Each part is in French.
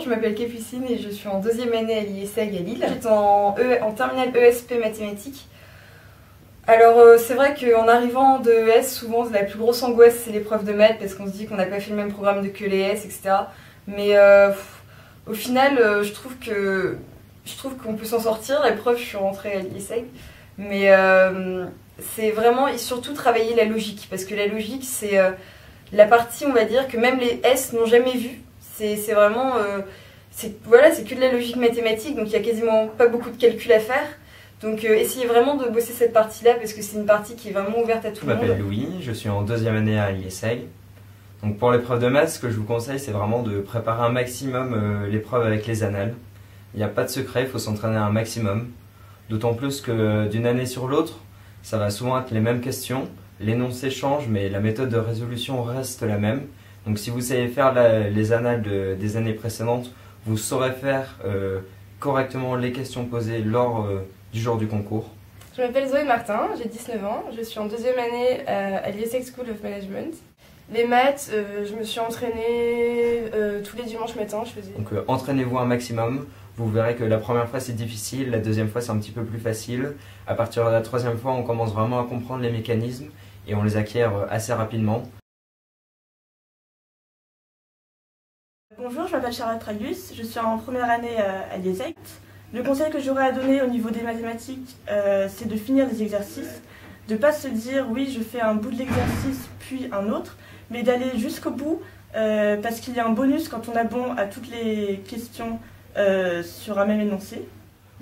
je m'appelle Capucine et je suis en deuxième année à l'IESEG à Lille. J'étais en terminale ESP mathématiques. Alors c'est vrai qu'en arrivant de ES, souvent la plus grosse angoisse c'est l'épreuve de maths parce qu'on se dit qu'on n'a pas fait le même programme que les S, etc. Mais au final, je trouve qu'on peut s'en sortir. La preuve, je suis rentrée à l'IESEG. Mais c'est vraiment et surtout travailler la logique parce que la logique c'est la partie, on va dire, que même les S n'ont jamais vue. C'est vraiment voilà, c'est que de la logique mathématique, donc il n'y a quasiment pas beaucoup de calculs à faire. Donc essayez vraiment de bosser cette partie-là parce que c'est une partie qui est vraiment ouverte à tout le monde. Je m'appelle Louis, je suis en deuxième année à l'IESEG. Donc pour l'épreuve de maths, ce que je vous conseille, c'est vraiment de préparer un maximum l'épreuve avec les annales. Il n'y a pas de secret, il faut s'entraîner un maximum. D'autant plus que d'une année sur l'autre, ça va souvent être les mêmes questions. L'énoncé change, mais la méthode de résolution reste la même. Donc si vous savez faire les annales des années précédentes, vous saurez faire correctement les questions posées lors du jour du concours. Je m'appelle Zoé Martin, j'ai 19 ans, je suis en deuxième année à l'IESEG School of Management. Les maths, je me suis entraînée tous les dimanches matins, je faisais. Donc entraînez-vous un maximum. Vous verrez que la première fois c'est difficile, la deuxième fois c'est un petit peu plus facile. À partir de la troisième fois, on commence vraiment à comprendre les mécanismes et on les acquiert assez rapidement. Bonjour, je m'appelle Charlotte Tragus, je suis en première année à l'IESEG. Le conseil que j'aurais à donner au niveau des mathématiques, c'est de finir les exercices, de ne pas se dire oui je fais un bout de l'exercice puis un autre, mais d'aller jusqu'au bout parce qu'il y a un bonus quand on a bon à toutes les questions sur un même énoncé.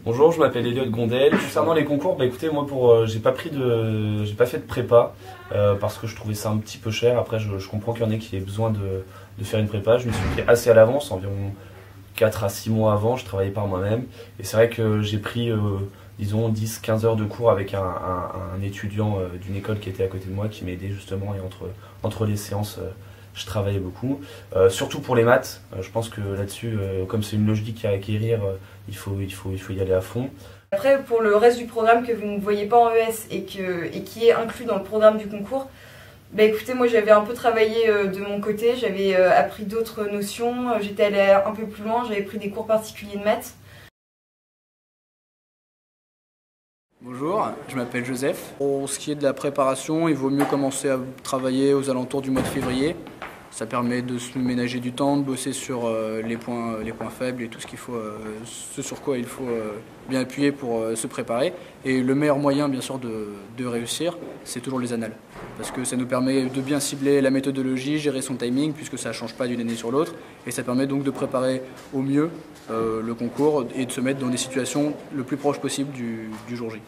Bonjour, je m'appelle Elliot Gondel. Concernant les concours, écoutez, moi j'ai pas fait de prépa parce que je trouvais ça un petit peu cher. Après, je comprends qu'il y en ait qui aient besoin de faire une prépa. Je me suis pris assez à l'avance, environ 4 à 6 mois avant. Je travaillais par moi-même et c'est vrai que j'ai pris disons 10-15 heures de cours avec un étudiant d'une école qui était à côté de moi qui m'aidait justement, et entre les séances je travaillais beaucoup, surtout pour les maths. Je pense que là-dessus, comme c'est une logique à acquérir, il faut y aller à fond. Après, pour le reste du programme que vous ne voyez pas en ES et qui est inclus dans le programme du concours, écoutez, moi j'avais un peu travaillé de mon côté, j'avais appris d'autres notions, j'étais allée un peu plus loin, j'avais pris des cours particuliers de maths. Bonjour, je m'appelle Joseph. Pour ce qui est de la préparation, il vaut mieux commencer à travailler aux alentours du mois de février. Ça permet de se ménager du temps, de bosser sur les points faibles et tout ce sur quoi il faut bien appuyer pour se préparer. Et le meilleur moyen, bien sûr, de réussir, c'est toujours les annales. Parce que ça nous permet de bien cibler la méthodologie, gérer son timing, puisque ça ne change pas d'une année sur l'autre. Et ça permet donc de préparer au mieux le concours et de se mettre dans des situations le plus proche possible du jour J.